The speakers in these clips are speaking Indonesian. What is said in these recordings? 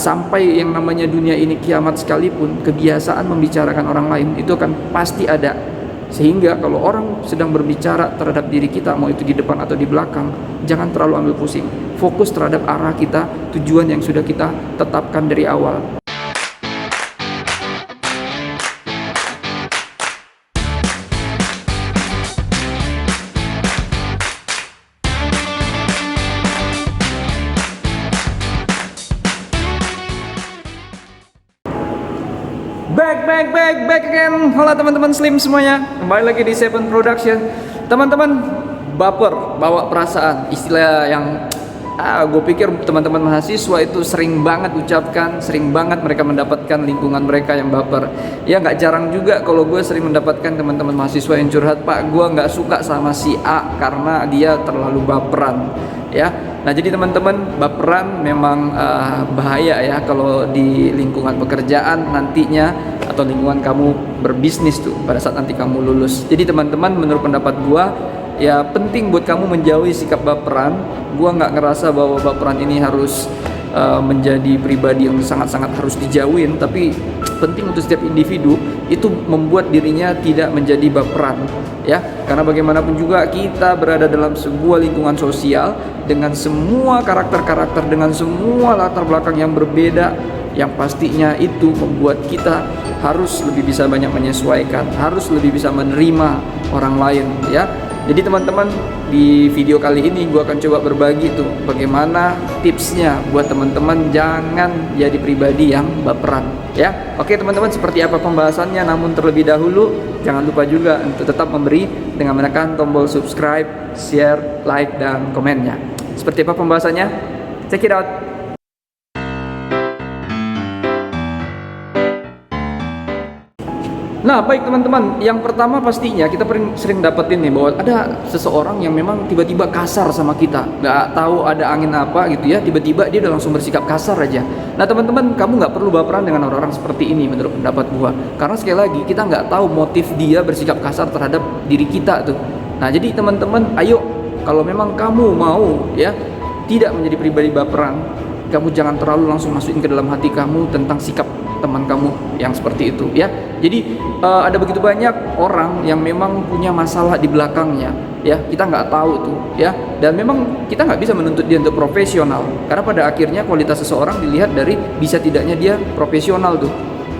sampai yang namanya dunia ini kiamat sekalipun, kebiasaan membicarakan orang lain itu akan pasti ada. Sehingga kalau orang sedang berbicara terhadap diri kita, mau itu di depan atau di belakang, jangan terlalu ambil pusing. Fokus terhadap arah kita, tujuan yang sudah kita tetapkan dari awal. Back again. Halo teman-teman Slim semuanya, kembali lagi di Seven Production. Teman-teman, baper, bawa perasaan, istilah yang gue pikir teman-teman mahasiswa itu sering banget ucapkan, sering banget mereka mendapatkan lingkungan mereka yang baper. Ya nggak jarang juga kalau gue sering mendapatkan teman-teman mahasiswa yang curhat, Pak, gue nggak suka sama si A karena dia terlalu baperan. Ya, nah jadi teman-teman, baperan memang bahaya ya kalau di lingkungan pekerjaan nantinya, atau lingkungan kamu berbisnis tuh pada saat nanti kamu lulus. Jadi teman-teman, menurut pendapat gua ya penting buat kamu menjauhi sikap baperan. Gua nggak ngerasa bahwa baperan ini harus menjadi pribadi yang sangat-sangat harus dijauhin, tapi penting untuk setiap individu itu membuat dirinya tidak menjadi baperan ya, karena bagaimanapun juga kita berada dalam sebuah lingkungan sosial dengan semua karakter-karakter, dengan semua latar belakang yang berbeda, yang pastinya itu membuat kita harus lebih bisa banyak menyesuaikan, harus lebih bisa menerima orang lain ya. Jadi teman-teman, di video kali ini gue akan coba berbagi tuh bagaimana tipsnya buat teman-teman jangan jadi pribadi yang baperan ya. Oke teman-teman, seperti apa pembahasannya, namun terlebih dahulu jangan lupa juga untuk tetap memberi dengan menekan tombol subscribe, share, like, dan komennya. Seperti apa pembahasannya? Check it out. Nah baik teman-teman, yang pertama pastinya kita sering dapetin nih bahwa ada seseorang yang memang tiba-tiba kasar sama kita, nggak tahu ada angin apa gitu ya, tiba-tiba dia udah langsung bersikap kasar aja. Nah teman-teman, kamu nggak perlu baperan dengan orang-orang seperti ini menurut pendapat gua, karena sekali lagi kita nggak tahu motif dia bersikap kasar terhadap diri kita tuh. Nah jadi teman-teman, ayo kalau memang kamu mau ya tidak menjadi pribadi baperan, kamu jangan terlalu langsung masukin ke dalam hati kamu tentang sikap teman kamu yang seperti itu ya. Jadi ada begitu banyak orang yang memang punya masalah di belakangnya ya, kita nggak tahu tuh ya, dan memang kita nggak bisa menuntut dia untuk profesional, karena pada akhirnya kualitas seseorang dilihat dari bisa tidaknya dia profesional tuh.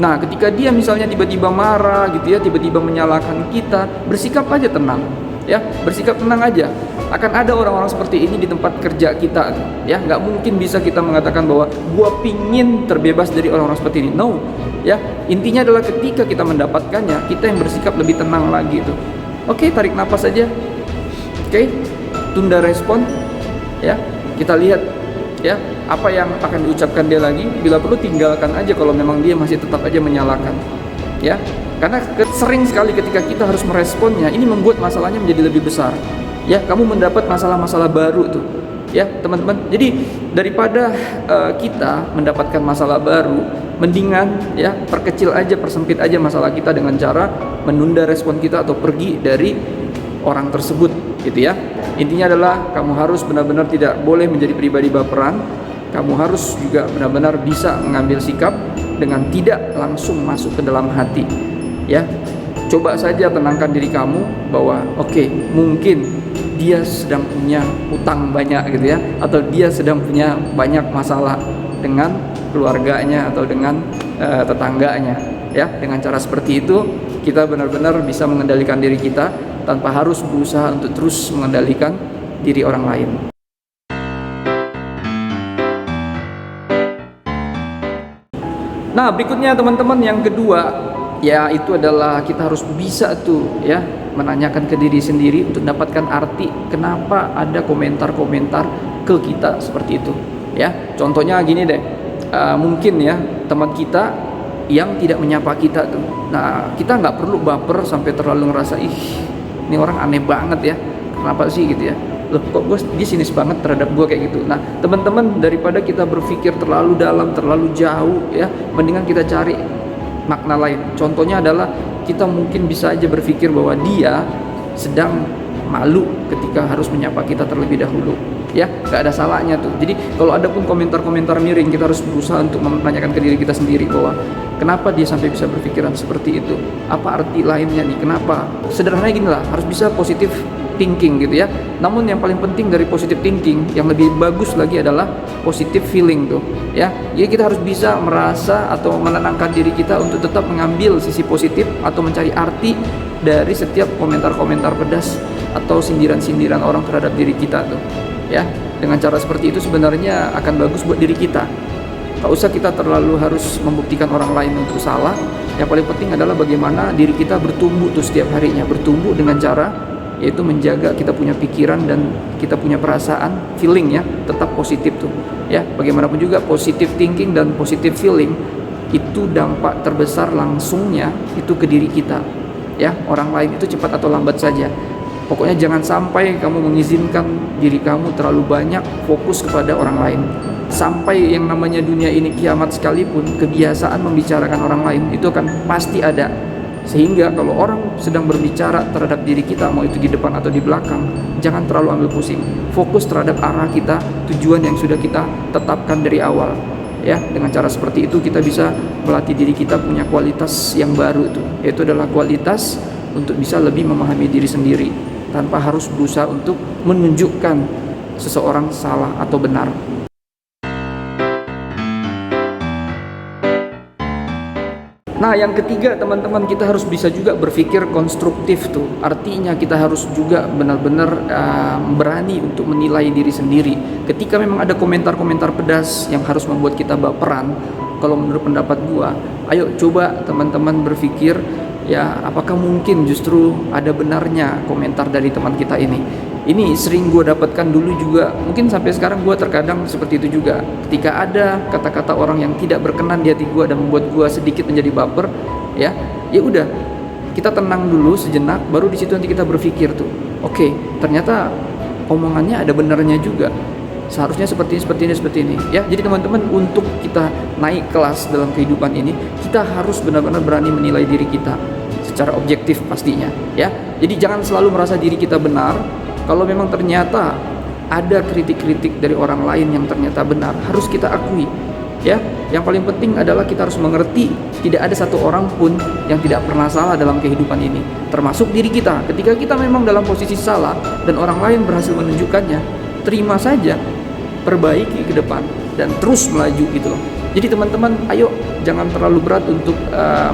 Nah ketika dia misalnya tiba-tiba marah gitu ya, tiba-tiba menyalahkan kita, bersikap aja tenang ya, bersikap tenang aja. Akan ada orang-orang seperti ini di tempat kerja kita ya, nggak mungkin bisa kita mengatakan bahwa gua pingin terbebas dari orang-orang seperti ini, no ya. Intinya adalah ketika kita mendapatkannya, kita yang bersikap lebih tenang lagi itu. Oke, tarik napas aja, oke, tunda respon ya, kita lihat ya apa yang akan diucapkan dia lagi, bila perlu tinggalkan aja kalau memang dia masih tetap aja menyalahkan ya. Karena sering sekali ketika kita harus meresponnya, ini membuat masalahnya menjadi lebih besar ya, kamu mendapat masalah-masalah baru tuh ya teman-teman. Jadi daripada kita mendapatkan masalah baru, mendingan ya perkecil aja, persempit aja masalah kita dengan cara menunda respon kita atau pergi dari orang tersebut gitu ya. Intinya adalah kamu harus benar-benar tidak boleh menjadi pribadi baperan. Kamu harus juga benar-benar bisa mengambil sikap dengan tidak langsung masuk ke dalam hati ya. Coba saja tenangkan diri kamu bahwa oke, mungkin dia sedang punya utang banyak gitu ya, atau dia sedang punya banyak masalah dengan keluarganya atau dengan tetangganya ya. Dengan cara seperti itu kita benar-benar bisa mengendalikan diri kita tanpa harus berusaha untuk terus mengendalikan diri orang lain. Nah berikutnya teman-teman, yang kedua ya itu adalah kita harus bisa tuh ya menanyakan ke diri sendiri untuk mendapatkan arti kenapa ada komentar-komentar ke kita seperti itu ya. Contohnya gini deh, mungkin ya teman kita yang tidak menyapa kita tuh, nah kita nggak perlu baper sampai terlalu ngerasa ih ini orang aneh banget ya, kenapa sih gitu ya, loh kok dia sinis banget terhadap gue kayak gitu. Nah teman-teman, daripada kita berpikir terlalu dalam, terlalu jauh ya, mendingan kita cari makna lain. Contohnya adalah kita mungkin bisa aja berpikir bahwa dia sedang malu ketika harus menyapa kita terlebih dahulu Ya, nggak ada salahnya tuh. Jadi kalau ada pun komentar-komentar miring, kita harus berusaha untuk menanyakan ke diri kita sendiri bahwa kenapa dia sampai bisa berpikiran seperti itu, apa arti lainnya nih, kenapa. Sederhananya gini lah, harus bisa positif thinking gitu ya. Namun yang paling penting dari positive thinking, yang lebih bagus lagi adalah positive feeling tuh ya. Jadi kita harus bisa merasa atau menenangkan diri kita untuk tetap mengambil sisi positif atau mencari arti dari setiap komentar-komentar pedas atau sindiran-sindiran orang terhadap diri kita tuh ya. Dengan cara seperti itu sebenarnya akan bagus buat diri kita. Tak usah kita terlalu harus membuktikan orang lain untuk salah. Yang paling penting adalah bagaimana diri kita bertumbuh tuh setiap harinya, bertumbuh dengan cara yaitu menjaga kita punya pikiran dan kita punya perasaan, feeling ya, tetap positif tuh ya. Bagaimanapun juga positive thinking dan positive feeling itu dampak terbesar langsungnya itu ke diri kita ya. Orang lain itu cepat atau lambat saja. Pokoknya jangan sampai kamu mengizinkan diri kamu terlalu banyak fokus kepada orang lain. Sampai yang namanya dunia ini kiamat sekalipun, kebiasaan membicarakan orang lain itu akan pasti ada. Sehingga kalau orang sedang berbicara terhadap diri kita, mau itu di depan atau di belakang, jangan terlalu ambil pusing. Fokus terhadap arah kita, tujuan yang sudah kita tetapkan dari awal. Ya, dengan cara seperti itu kita bisa melatih diri kita punya kualitas yang baru tuh, yaitu adalah kualitas untuk bisa lebih memahami diri sendiri tanpa harus berusaha untuk menunjukkan seseorang salah atau benar. Nah, yang ketiga teman-teman, kita harus bisa juga berpikir konstruktif tuh. Artinya kita harus juga benar-benar berani untuk menilai diri sendiri. Ketika memang ada komentar-komentar pedas yang harus membuat kita baperan, kalau menurut pendapat gua, ayo coba teman-teman berpikir ya, apakah mungkin justru ada benarnya komentar dari teman kita ini. Ini sering gue dapatkan dulu juga, mungkin sampai sekarang gue terkadang seperti itu juga. Ketika ada kata-kata orang yang tidak berkenan di hati gue dan membuat gue sedikit menjadi baper, ya udah, kita tenang dulu sejenak, baru di situ nanti kita berpikir tuh, oke, ternyata omongannya ada benarnya juga. Seharusnya seperti ini. Ya, jadi teman-teman, untuk kita naik kelas dalam kehidupan ini, kita harus benar-benar berani menilai diri kita secara objektif pastinya. Ya, jadi jangan selalu merasa diri kita benar. Kalau memang ternyata ada kritik-kritik dari orang lain yang ternyata benar, harus kita akui. Ya, yang paling penting adalah kita harus mengerti tidak ada satu orang pun yang tidak pernah salah dalam kehidupan ini, termasuk diri kita. Ketika kita memang dalam posisi salah dan orang lain berhasil menunjukkannya, terima saja, perbaiki ke depan dan terus melaju gitu loh. Jadi teman-teman, ayo jangan terlalu berat untuk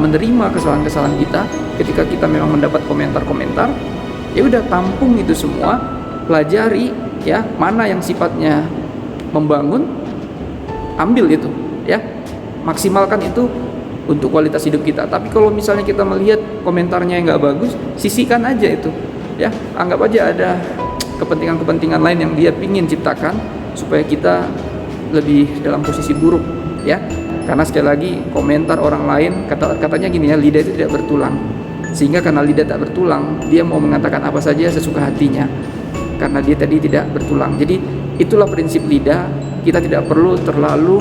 menerima kesalahan-kesalahan kita. Ketika kita memang mendapat komentar-komentar, ya udah, tampung itu semua, pelajari ya, mana yang sifatnya membangun, ambil itu ya, maksimalkan itu untuk kualitas hidup kita. Tapi kalau misalnya kita melihat komentarnya yang nggak bagus, sisihkan aja itu ya, anggap aja ada kepentingan-kepentingan lain yang dia pingin ciptakan supaya kita lebih dalam posisi buruk ya. Karena sekali lagi, komentar orang lain, katanya gini ya, lidah itu tidak bertulang. Sehingga karena lidah tak bertulang, dia mau mengatakan apa saja sesuka hatinya, karena dia tadi tidak bertulang. Jadi itulah prinsip lidah. Kita tidak perlu terlalu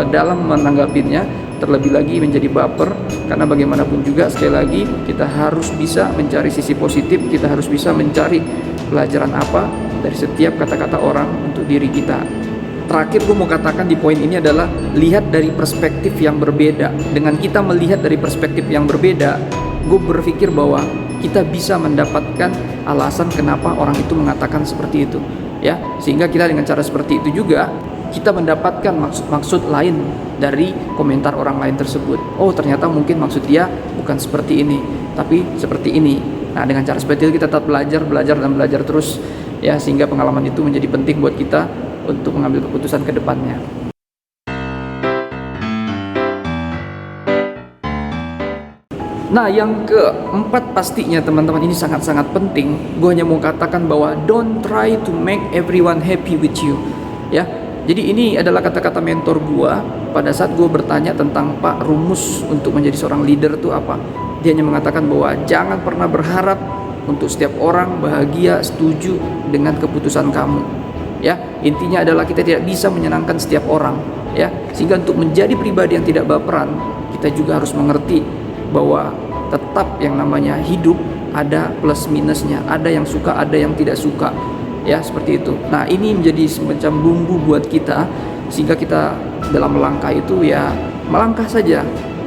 dalam menanggapinya, terlebih lagi menjadi baper. Karena bagaimanapun juga, sekali lagi, kita harus bisa mencari sisi positif. Kita harus bisa mencari pelajaran apa dari setiap kata-kata orang untuk diri kita. Terakhir gue mau katakan di poin ini adalah lihat dari perspektif yang berbeda. Dengan kita melihat dari perspektif yang berbeda, gue berpikir bahwa kita bisa mendapatkan alasan kenapa orang itu mengatakan seperti itu ya. Sehingga kita dengan cara seperti itu juga kita mendapatkan maksud lain dari komentar orang lain tersebut. Oh, ternyata mungkin maksud dia bukan seperti ini, tapi seperti ini. Nah, dengan cara seperti itu kita tetap belajar terus ya, sehingga pengalaman itu menjadi penting buat kita untuk mengambil keputusan ke depannya. Nah, yang keempat pastinya teman-teman, ini sangat-sangat penting. Gue hanya mau katakan bahwa don't try to make everyone happy with you. Ya, jadi ini adalah kata-kata mentor gue pada saat gue bertanya tentang Pak, rumus untuk menjadi seorang leader itu apa. Dia hanya mengatakan bahwa jangan pernah berharap untuk setiap orang bahagia, setuju dengan keputusan kamu. Ya, intinya adalah kita tidak bisa menyenangkan setiap orang. Ya, sehingga untuk menjadi pribadi yang tidak baperan, kita juga harus mengerti bahwa tetap yang namanya hidup ada plus minusnya, ada yang suka, ada yang tidak suka. ya seperti itu. Nah ini menjadi semacam bumbu buat kita sehingga kita dalam melangkah itu ya melangkah saja,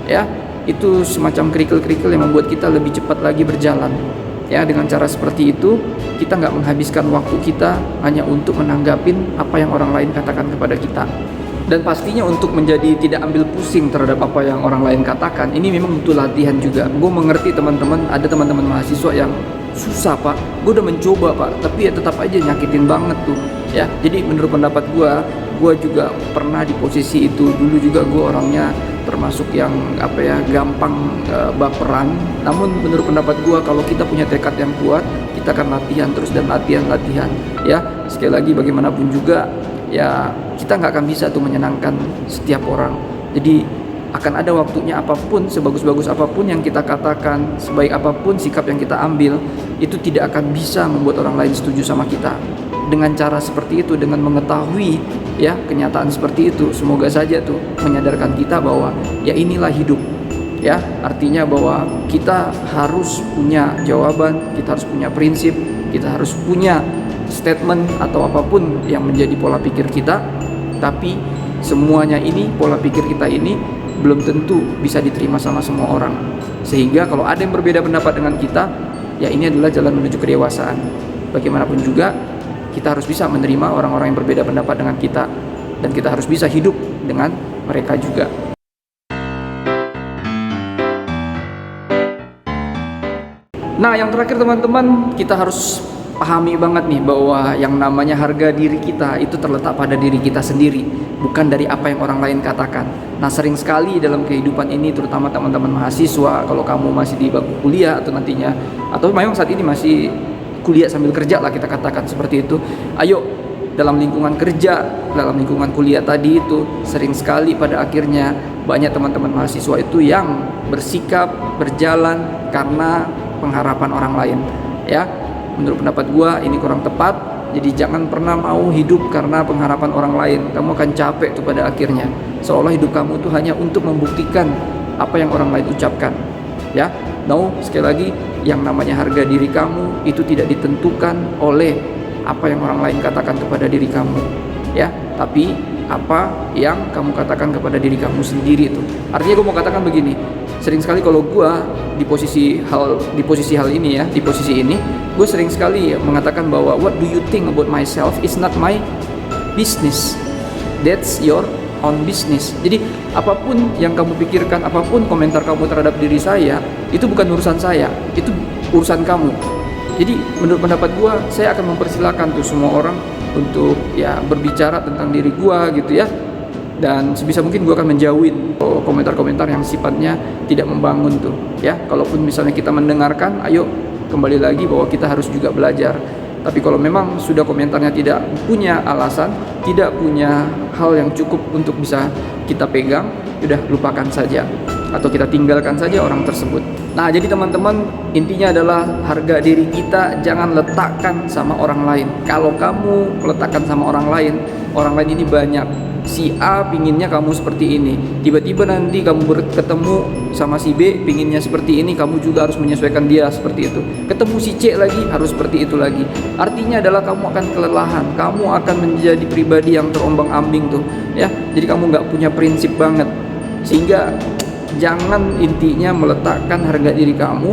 ya itu semacam kerikil-kerikil yang membuat kita lebih cepat lagi berjalan. Ya dengan cara seperti itu kita nggak menghabiskan waktu kita hanya untuk menanggapin apa yang orang lain katakan kepada kita. Dan pastinya untuk menjadi tidak ambil pusing terhadap apa yang orang lain katakan, ini memang butuh latihan juga. Gue mengerti teman-teman, ada teman-teman mahasiswa yang susah pak, gue udah mencoba pak, tapi ya tetap aja nyakitin banget tuh ya. Jadi menurut pendapat gue juga pernah di posisi itu. Dulu juga gue orangnya termasuk yang gampang baperan. Namun menurut pendapat gue, kalau kita punya tekad yang kuat, kita akan latihan terus dan latihan ya. Sekali lagi bagaimanapun juga ya kita nggak akan bisa tuh menyenangkan setiap orang. Jadi akan ada waktunya, apapun sebagus-bagus apapun yang kita katakan, sebaik apapun sikap yang kita ambil, itu tidak akan bisa membuat orang lain setuju sama kita. Dengan cara seperti itu, dengan mengetahui ya kenyataan seperti itu, semoga saja tuh menyadarkan kita bahwa ya inilah hidup ya. Artinya bahwa kita harus punya jawaban, kita harus punya prinsip, kita harus punya statement atau apapun yang menjadi pola pikir kita. Tapi semuanya ini, pola pikir kita ini belum tentu bisa diterima sama semua orang. Sehingga kalau ada yang berbeda pendapat dengan kita, ya ini adalah jalan menuju kedewasaan. Bagaimanapun juga kita harus bisa menerima orang-orang yang berbeda pendapat dengan kita, dan kita harus bisa hidup dengan mereka juga. Nah yang terakhir teman-teman, kita harus pahami banget nih bahwa yang namanya harga diri kita itu terletak pada diri kita sendiri, bukan dari apa yang orang lain katakan. Nah sering sekali dalam kehidupan ini, terutama teman-teman mahasiswa, kalau kamu masih di bangku kuliah atau nantinya, atau memang saat ini masih kuliah sambil kerja lah kita katakan seperti itu. Ayo dalam lingkungan kerja, dalam lingkungan kuliah tadi itu, sering sekali pada akhirnya banyak teman-teman mahasiswa itu yang bersikap, berjalan karena pengharapan orang lain ya. Menurut pendapat gua ini kurang tepat. Jadi jangan pernah mau hidup karena pengharapan orang lain. Kamu akan capek tuh pada akhirnya, seolah hidup kamu tuh hanya untuk membuktikan apa yang orang lain ucapkan ya. No, sekali lagi, yang namanya harga diri kamu itu tidak ditentukan oleh apa yang orang lain katakan kepada diri kamu ya, tapi apa yang kamu katakan kepada diri kamu sendiri itu. Artinya gue mau katakan begini, sering sekali kalau gue di posisi hal ini ya, di posisi ini gue sering sekali mengatakan bahwa what do you think about myself is not my business, that's your own business. Jadi apapun yang kamu pikirkan, apapun komentar kamu terhadap diri saya, itu bukan urusan saya, itu urusan kamu. Jadi menurut pendapat gue, saya akan mempersilahkan tuh semua orang untuk ya berbicara tentang diri gue gitu ya. Dan sebisa mungkin gue akan menjauhin komentar-komentar yang sifatnya tidak membangun tuh ya. Kalaupun misalnya kita mendengarkan, ayo kembali lagi bahwa kita harus juga belajar. Tapi kalau memang sudah komentarnya tidak punya alasan, tidak punya hal yang cukup untuk bisa kita pegang, sudah lupakan saja atau kita tinggalkan saja orang tersebut. Nah jadi teman-teman, intinya adalah harga diri kita jangan letakkan sama orang lain. Kalau kamu letakkan sama orang lain ini banyak. Si A pinginnya kamu seperti ini, tiba-tiba nanti kamu ketemu sama si B pinginnya seperti ini, kamu juga harus menyesuaikan dia seperti itu. Ketemu si C lagi harus seperti itu lagi. Artinya adalah kamu akan kelelahan, kamu akan menjadi pribadi yang terombang-ambing tuh ya. Jadi kamu nggak punya prinsip banget. Sehingga jangan intinya meletakkan harga diri kamu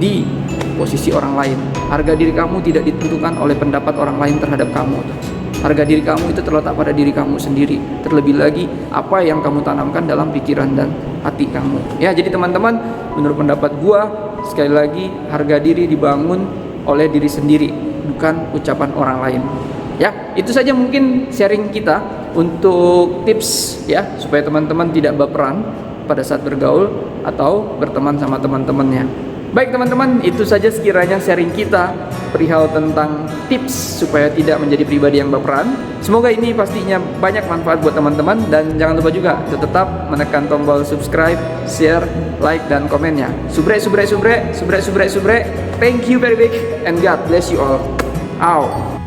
di posisi orang lain. Harga diri kamu tidak ditentukan oleh pendapat orang lain terhadap kamu tuh. Harga diri kamu itu terletak pada diri kamu sendiri. Terlebih lagi apa yang kamu tanamkan dalam pikiran dan hati kamu. Ya, jadi teman-teman, menurut pendapat gua, sekali lagi harga diri dibangun oleh diri sendiri, bukan ucapan orang lain. Ya, itu saja mungkin sharing kita untuk tips ya supaya teman-teman tidak baperan pada saat bergaul atau berteman sama teman-temannya. Baik teman-teman, itu saja sekiranya sharing kita perihal tentang tips supaya tidak menjadi pribadi yang baperan. Semoga ini pastinya banyak manfaat buat teman-teman, dan jangan lupa juga untuk tetap menekan tombol subscribe, share, like, dan komennya. Subre. Thank you very big and God bless you all. Out.